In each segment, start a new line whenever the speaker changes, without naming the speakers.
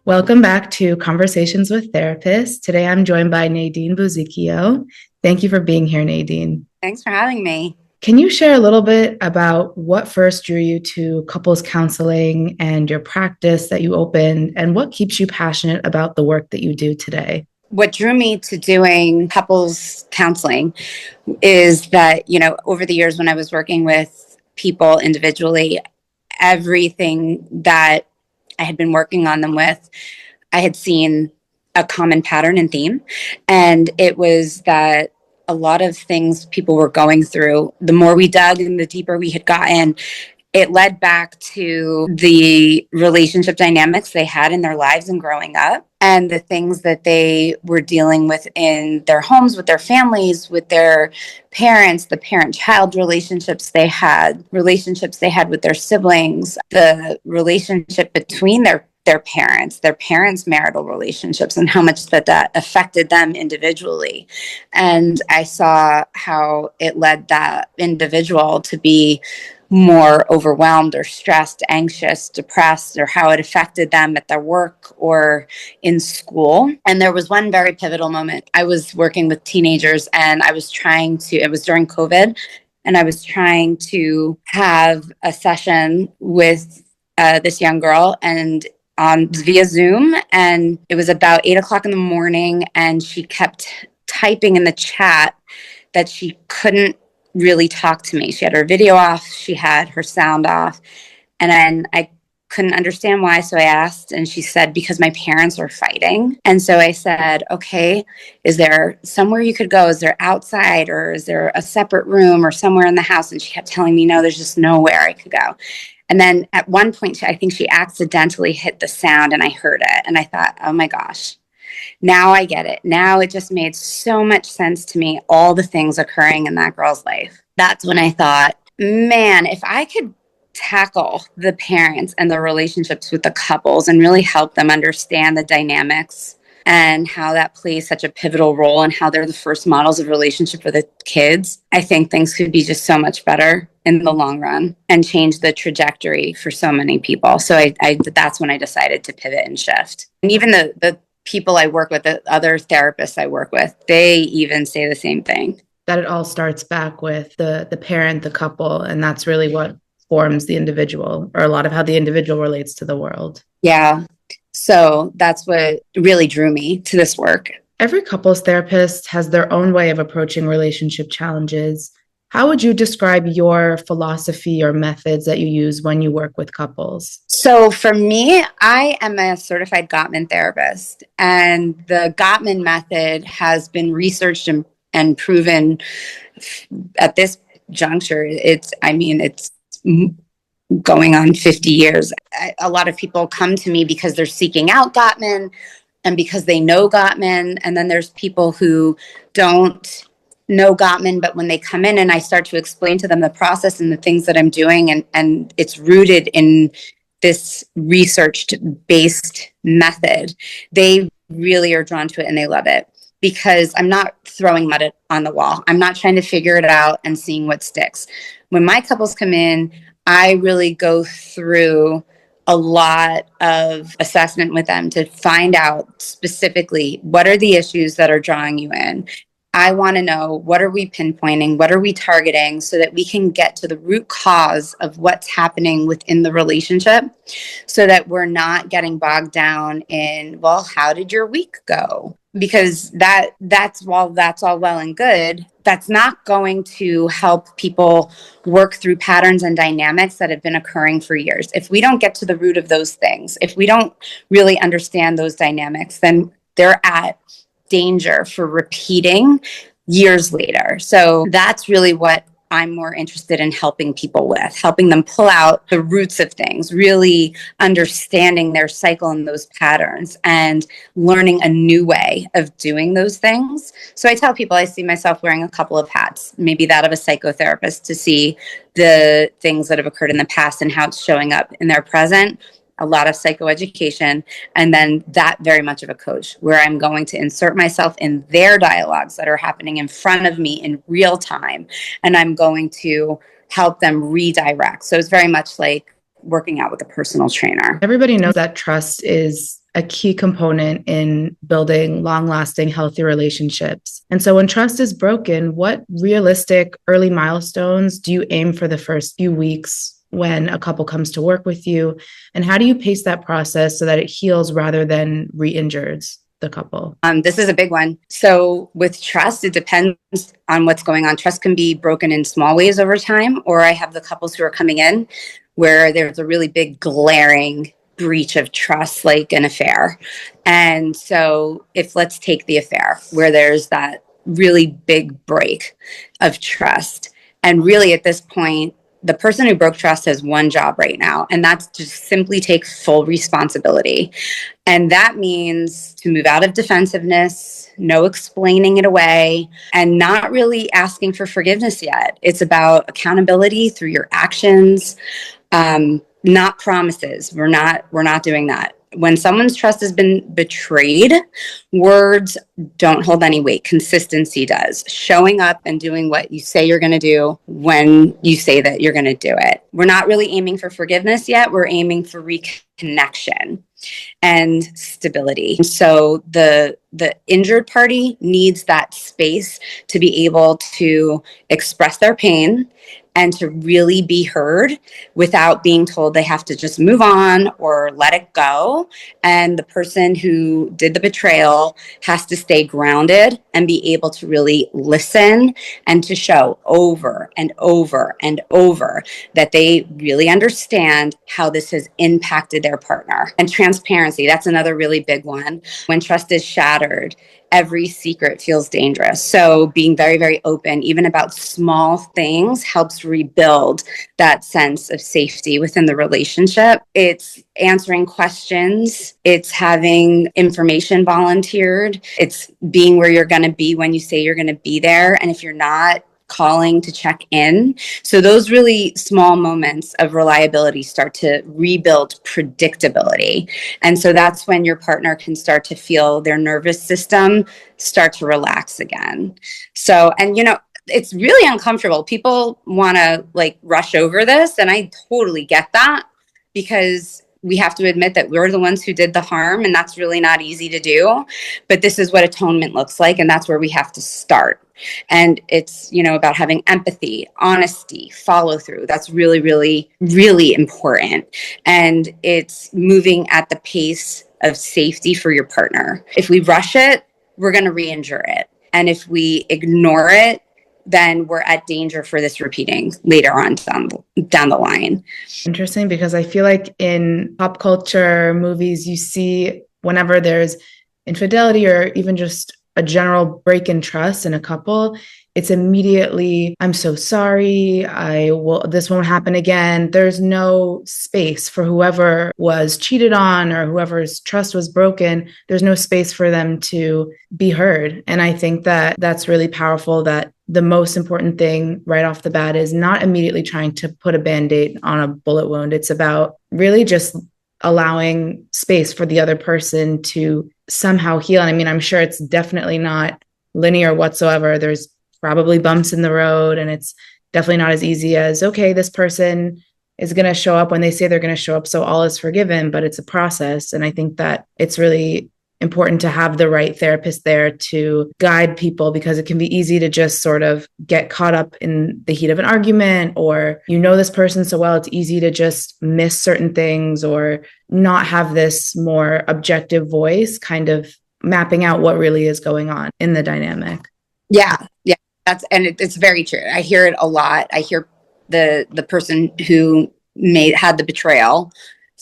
Welcome back to Conversations with Therapists. Today I'm joined by Nadyne Busichio. Thank you for being here, Nadyne.
Thanks for having me.
Can you share a little bit about what first drew you to couples counseling and your practice that you opened, and what keeps you passionate about the work that you do today?
What drew me to doing couples counseling is that, over the years when I was working with people individually, everything that I had been working on them with, I had seen a common pattern and theme. And it was that a lot of things people were going through, the more we dug and the deeper we had gotten, it led back to the relationship dynamics they had in their lives and growing up, and the things that they were dealing with in their homes, with their families, with their parents, the parent-child relationships they had with their siblings, the relationship between their parents' marital relationships, and how much that affected them individually. And I saw how it led that individual to be more overwhelmed or stressed, anxious, depressed, or how it affected them at their work or in school. And there was one very pivotal moment. I was working with teenagers and it was during COVID, and I was trying to have a session with this young girl and on via Zoom. And it was about 8 o'clock in the morning, and she kept typing in the chat that she couldn't really talk to me. She had her video off, she had her sound off, and then I couldn't understand why. So I asked, and she said, because my parents are fighting. And so I said, okay, is there somewhere you could go? Is there outside, or is there a separate room or somewhere in the house? And she kept telling me, no, there's just nowhere I could go. And then at one point, I think she accidentally hit the sound and I heard it. And I thought, oh my gosh, now I get it. Now it just made so much sense to me, all the things occurring in that girl's life. That's when I thought, man, if I could tackle the parents and the relationships with the couples and really help them understand the dynamics and how that plays such a pivotal role and how they're the first models of relationship for the kids, I think things could be just so much better in the long run and change the trajectory for so many people. So that's when I decided to pivot and shift. And even the people I work with, the other therapists I work with, they even say the same thing.
That it all starts back with the parent, the couple, and that's really what forms the individual, or a lot of how the individual relates to the world.
Yeah. So that's what really drew me to this work.
Every couples therapist has their own way of approaching relationship challenges. How would you describe your philosophy or methods that you use when you work with couples?
So for me, I am a certified Gottman therapist, and the Gottman method has been researched and proven at this juncture. It's going on 50 years. A lot of people come to me because they're seeking out Gottman and because they know Gottman. And then there's people who don't know Gottman, but when they come in and I start to explain to them the process and the things that I'm doing, and it's rooted in this research based method, they really are drawn to it and they love it, because I'm not throwing mud on the wall. I'm not trying to figure it out and seeing what sticks. When my couples come in, I really go through a lot of assessment with them to find out specifically what are the issues that are drawing you in. I want to know, what are we pinpointing? What are we targeting, so that we can get to the root cause of what's happening within the relationship, so that we're not getting bogged down in, well, how did your week go? Because that's all well and good. That's not going to help people work through patterns and dynamics that have been occurring for years. If we don't get to the root of those things, if we don't really understand those dynamics, then they're at danger for repeating years later. So that's really what I'm more interested in helping people with, helping them pull out the roots of things, really understanding their cycle and those patterns and learning a new way of doing those things. So I tell people I see myself wearing a couple of hats, maybe that of a psychotherapist to see the things that have occurred in the past and how it's showing up in their present, a lot of psychoeducation, and then that very much of a coach, where I'm going to insert myself in their dialogues that are happening in front of me in real time, and I'm going to help them redirect. So it's very much like working out with a personal trainer.
Everybody knows that trust is a key component in building long lasting, healthy relationships. And so when trust is broken, what realistic early milestones do you aim for the first few weeks when a couple comes to work with you? And how do you pace that process so that it heals rather than re-injures the couple?
This is a big one. So with trust, it depends on what's going on. Trust can be broken in small ways over time, or I have the couples who are coming in where there's a really big glaring breach of trust, like an affair. And so if let's take the affair where there's that really big break of trust. And really at this point, the person who broke trust has one job right now, and that's to simply take full responsibility. And that means to move out of defensiveness, no explaining it away, and not really asking for forgiveness yet. It's about accountability through your actions, not promises. We're not doing that. When someone's trust has been betrayed, words don't hold any weight. Consistency does. Showing up and doing what you say you're going to do when you say that you're going to do it. We're not really aiming for forgiveness yet. We're aiming for reconnection and stability. So the injured party needs that space to be able to express their pain and to really be heard without being told they have to just move on or let it go. And the person who did the betrayal has to stay grounded and be able to really listen and to show over and over and over that they really understand how this has impacted their partner. And transparency, that's another really big one. When trust is shattered, every secret feels dangerous. So being very, very open, even about small things, helps rebuild that sense of safety within the relationship. It's answering questions. It's having information volunteered. It's being where you're going to be when you say you're going to be there. And if you're not, calling to check in. So those really small moments of reliability start to rebuild predictability. And so that's when your partner can start to feel their nervous system start to relax again. So, and it's really uncomfortable. People want to rush over this. And I totally get that, because we have to admit that we're the ones who did the harm, and that's really not easy to do. But this is what atonement looks like, and that's where we have to start. And it's, about having empathy, honesty, follow through. That's really, really, really important. And it's moving at the pace of safety for your partner. If we rush it, we're going to re-injure it. And if we ignore it, then we're at danger for this repeating later on down the line.
Interesting, because I feel like in pop culture movies, you see whenever there's infidelity or even just a general break in trust in a couple, it's immediately, I'm so sorry, this won't happen again. There's no space for whoever was cheated on or whoever's trust was broken. There's no space for them to be heard. And I think that that's really powerful, that the most important thing right off the bat is not immediately trying to put a Band-Aid on a bullet wound. It's about really just allowing space for the other person to somehow heal. And I mean, I'm sure it's definitely not linear whatsoever. There's probably bumps in the road, and it's definitely not as easy as, okay, this person is going to show up when they say they're going to show up, so all is forgiven, but it's a process. And I think that it's really important to have the right therapist there to guide people, because it can be easy to just sort of get caught up in the heat of an argument, or this person so well, it's easy to just miss certain things or not have this more objective voice kind of mapping out what really is going on in the dynamic.
Yeah. It's very true. I hear it a lot. I hear the person who had the betrayal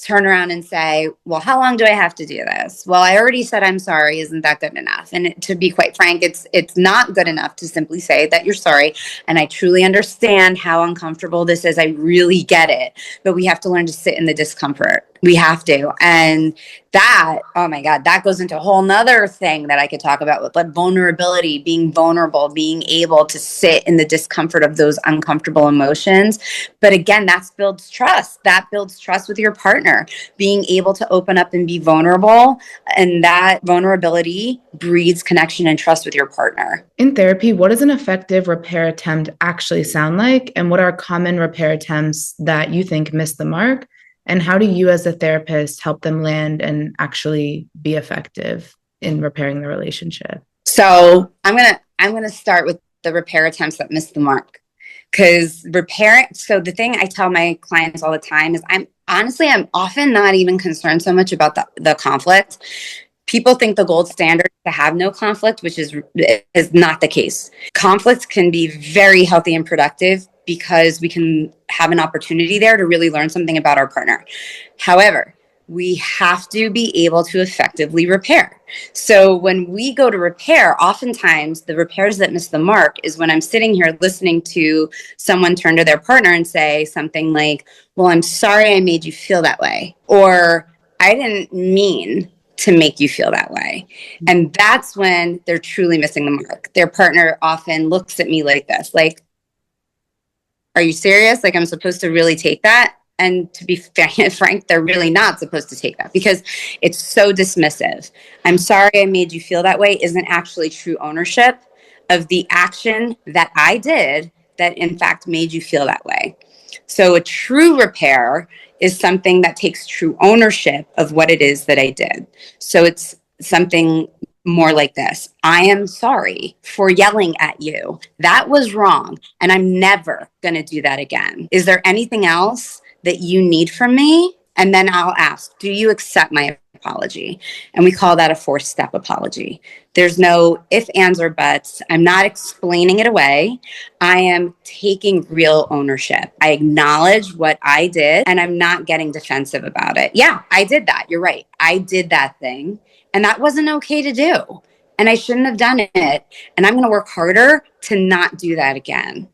turn around and say, well, how long do I have to do this? Well, I already said I'm sorry. Isn't that good enough? And to be quite frank, it's not good enough to simply say that you're sorry. And I truly understand how uncomfortable this is. I really get it. But we have to learn to sit in the discomfort. We have to. And that, oh my God, that goes into a whole nother thing that I could talk about with vulnerability, being vulnerable, being able to sit in the discomfort of those uncomfortable emotions. But again, that builds trust. That builds trust with your partner, being able to open up and be vulnerable. And that vulnerability breeds connection and trust with your partner.
In therapy, what does an effective repair attempt actually sound like? And what are common repair attempts that you think miss the mark? And how do you as a therapist help them land and actually be effective in repairing the relationship?
So I'm gonna start with the repair attempts that miss the mark. Because repair, so the thing I tell my clients all the time is I'm often not even concerned so much about the conflict. People think the gold standard is to have no conflict, which is not the case. Conflict can be very healthy and productive because we can have an opportunity there to really learn something about our partner. However, we have to be able to effectively repair. So when we go to repair, oftentimes the repairs that miss the mark is when I'm sitting here listening to someone turn to their partner and say something like, well, I'm sorry I made you feel that way. Or I didn't mean to make you feel that way. And that's when they're truly missing the mark. Their partner often looks at me like this, like, are you serious? Like, I'm supposed to really take that? And to be frank, they're really not supposed to take that because it's so dismissive. I'm sorry I made you feel that way isn't actually true ownership of the action that I did that in fact made you feel that way. So a true repair is something that takes true ownership of what it is that I did. So it's something more like this. I am sorry for yelling at you. That was wrong. And I'm never going to do that again. Is there anything else that you need from me? And then I'll ask, do you accept my apology? And we call that a 4-step apology. There's no ifs, ands, or buts. I'm not explaining it away. I am taking real ownership. I acknowledge what I did and I'm not getting defensive about it. Yeah, I did that. You're right. I did that thing. And that wasn't okay to do. And I shouldn't have done it. And I'm going to work harder to not do that again.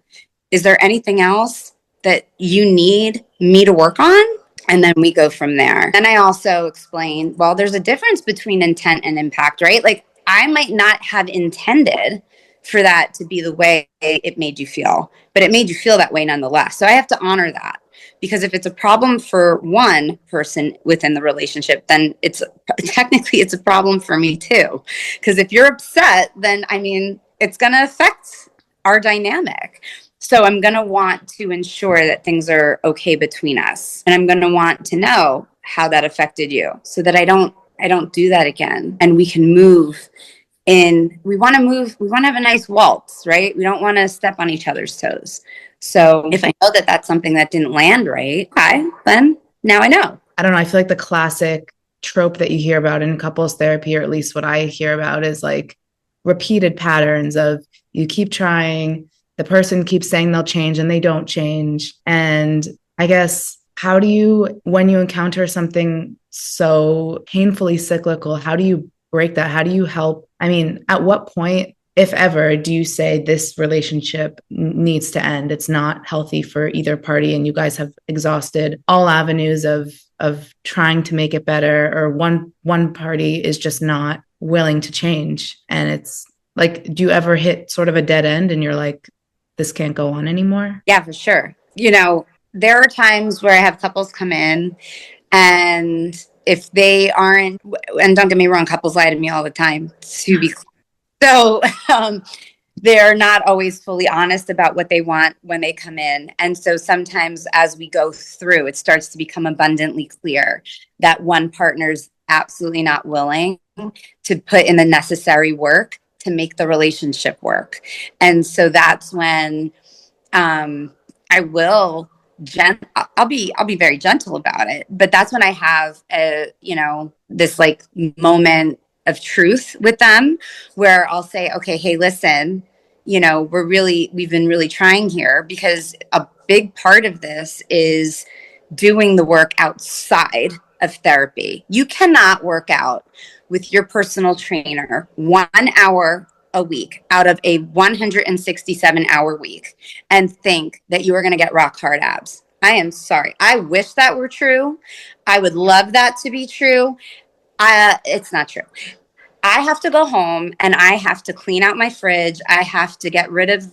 Is there anything else that you need me to work on? And then we go from there. Then I also explain, well, there's a difference between intent and impact, right? Like I might not have intended for that to be the way it made you feel, but it made you feel that way nonetheless. So I have to honor that. Because if it's a problem for one person within the relationship, then it's a problem for me too. Because if you're upset, then I mean, it's going to affect our dynamic. So I'm going to want to ensure that things are okay between us. And I'm going to want to know how that affected you so that I don't do that again. And we can move we want to have a nice waltz, right? We don't want to step on each other's toes. So if I know that that's something that didn't land right, okay, then now I know.
I don't know. I feel like the classic trope that you hear about in couples therapy, or at least what I hear about, is like repeated patterns of you keep trying, the person keeps saying they'll change and they don't change. And I guess, how do you, when you encounter something so painfully cyclical, how do you break that? How do you help? I mean, at what point, if ever, do you say this relationship needs to end? It's not healthy for either party, and you guys have exhausted all avenues of trying to make it better, or one party is just not willing to change. And it's like, do you ever hit sort of a dead end and you're like, this can't go on anymore?
Yeah, for sure. There are times where I have couples come in, and if they aren't, and don't get me wrong, couples lie to me all the time, to be clear. So they're not always fully honest about what they want when they come in. And so sometimes as we go through, it starts to become abundantly clear that one partner's absolutely not willing to put in the necessary work to make the relationship work. And so that's when I will I'll be very gentle about it, but that's when I have this like moment of truth with them where I'll say, okay, hey, listen, we've been really trying here, because a big part of this is doing the work outside of therapy. You cannot work out with your personal trainer 1 hour a week out of a 167-hour week and think that you are going to get rock hard abs. I am sorry. I wish that were true. I would love that to be true. It's not true. I have to go home and I have to clean out my fridge. I have to get rid of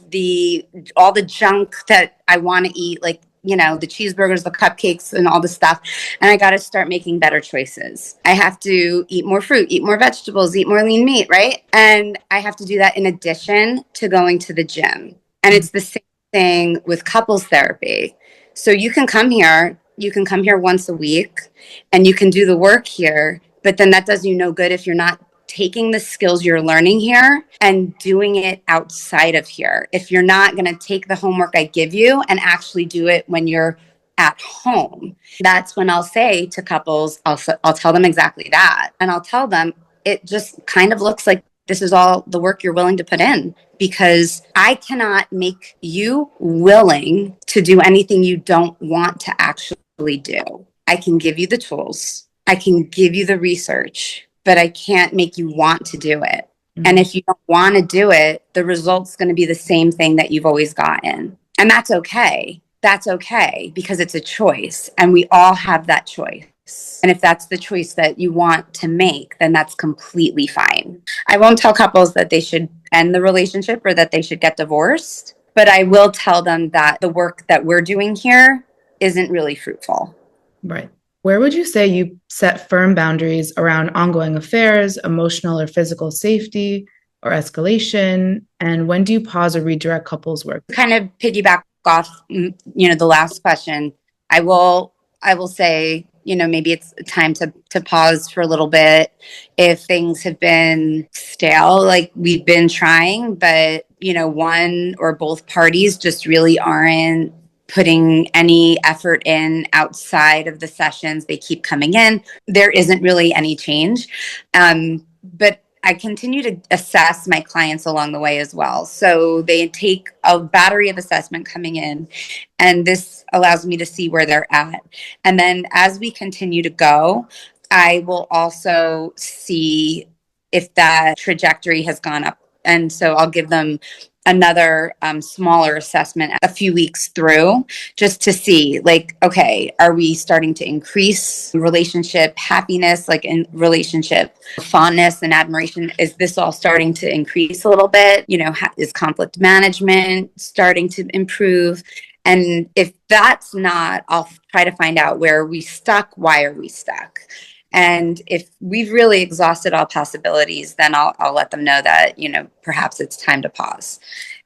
all the junk that I want to eat, like, the cheeseburgers, the cupcakes, and all the stuff. And I got to start making better choices. I have to eat more fruit, eat more vegetables, eat more lean meat, right? And I have to do that in addition to going to the gym. And it's the same thing with couples therapy. So you can come here you can come here once a week and you can do the work here, but then that does you no good if you're not taking the skills you're learning here and doing it outside of here. If you're not going to take the homework I give you and actually do it when you're at home, that's when I'll say to couples, I'll tell them exactly that. And I'll tell them, it just kind of looks like this is all the work you're willing to put in, because I cannot make you willing to do anything you don't want to actually do. I can give you the tools, I can give you the research, but I can't make you want to do it. And if you don't want to do it, the result's going to be the same thing that you've always gotten. And that's okay. That's okay, because it's a choice and we all have that choice. And if that's the choice that you want to make, then that's completely fine. I won't tell couples that they should end the relationship or that they should get divorced, but I will tell them that the work that we're doing here isn't really fruitful.
Right. Where would you say you set firm boundaries around ongoing affairs, emotional or physical safety, or escalation? And when do you pause or redirect couples' work?
Kind of piggyback off, the last question. I will say, maybe it's time to pause for a little bit if things have been stale, like we've been trying, but, one or both parties just really aren't putting any effort in outside of the sessions. They keep coming in. There isn't really any change. But I continue to assess my clients along the way as well. So they take a battery of assessment coming in, and this allows me to see where they're at. And then as we continue to go, I will also see if that trajectory has gone up. And so I'll give them another smaller assessment a few weeks through, just to see, like, okay, are we starting to increase relationship happiness, like in relationship fondness and admiration? Is this all starting to increase a little bit? Is conflict management starting to improve? And if that's not, I'll try to find out where are we stuck, why are we stuck? And if we've really exhausted all possibilities, then I'll let them know that, perhaps it's time to pause.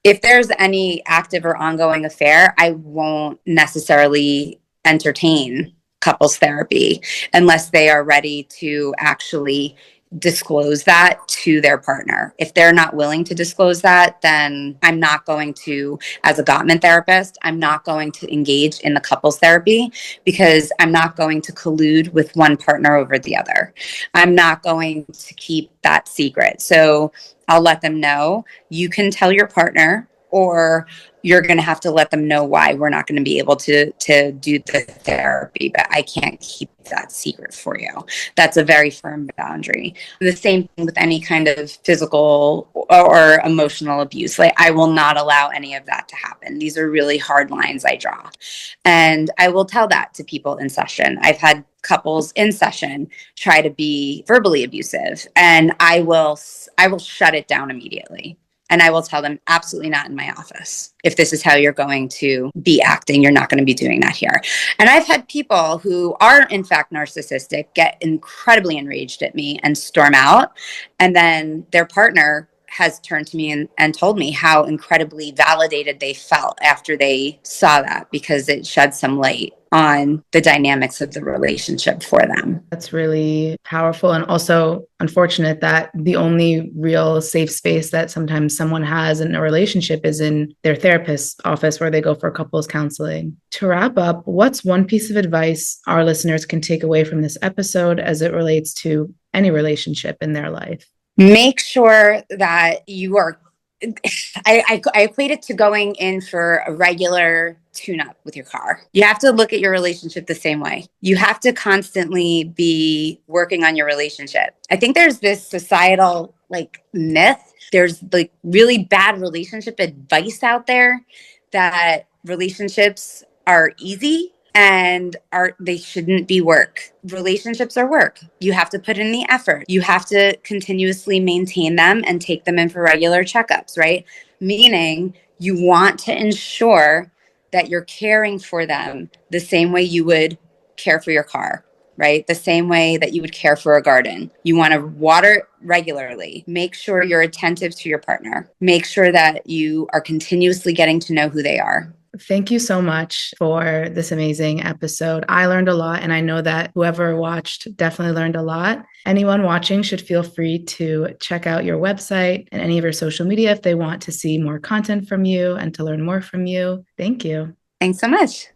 If there's any active or ongoing affair, I won't necessarily entertain couples therapy unless they are ready to actually disclose that to their partner. If they're not willing to disclose that, then I'm not going to, as a Gottman therapist, I'm not going to engage in the couples therapy, because I'm not going to collude with one partner over the other. I'm not going to keep that secret. So I'll let them know, you can tell your partner, or you're going to have to let them know why we're not going to be able to do the therapy, but I can't keep that secret for you. That's a very firm boundary. The same thing with any kind of physical or emotional abuse. Like, I will not allow any of that to happen. These are really hard lines I draw. And I will tell that to people in session. I've had couples in session try to be verbally abusive, and I will shut it down immediately. And I will tell them, absolutely not in my office. If this is how you're going to be acting, you're not going to be doing that here. And I've had people who are, in fact, narcissistic get incredibly enraged at me and storm out. And then their partner has turned to me and told me how incredibly validated they felt after they saw that, because it shed some light on the dynamics of the relationship for them.
That's really powerful, and also unfortunate that the only real safe space that sometimes someone has in a relationship is in their therapist's office, where they go for couples counseling. To wrap up, what's one piece of advice our listeners can take away from this episode as it relates to any relationship in their life?
Make sure that you are, I equate it to going in for a regular tune-up with your car. You have to look at your relationship the same way. You have to constantly be working on your relationship. I think there's this societal myth. There's really bad relationship advice out there that relationships are easy and they shouldn't be work. Relationships are work. You have to put in the effort. You have to continuously maintain them and take them in for regular checkups, right? Meaning you want to ensure that you're caring for them the same way you would care for your car, right? The same way that you would care for a garden. You want to water regularly. Make sure you're attentive to your partner. Make sure that you are continuously getting to know who they are.
Thank you so much for this amazing episode. I learned a lot, and I know that whoever watched definitely learned a lot. Anyone watching should feel free to check out your website and any of your social media if they want to see more content from you and to learn more from you. Thank you.
Thanks so much.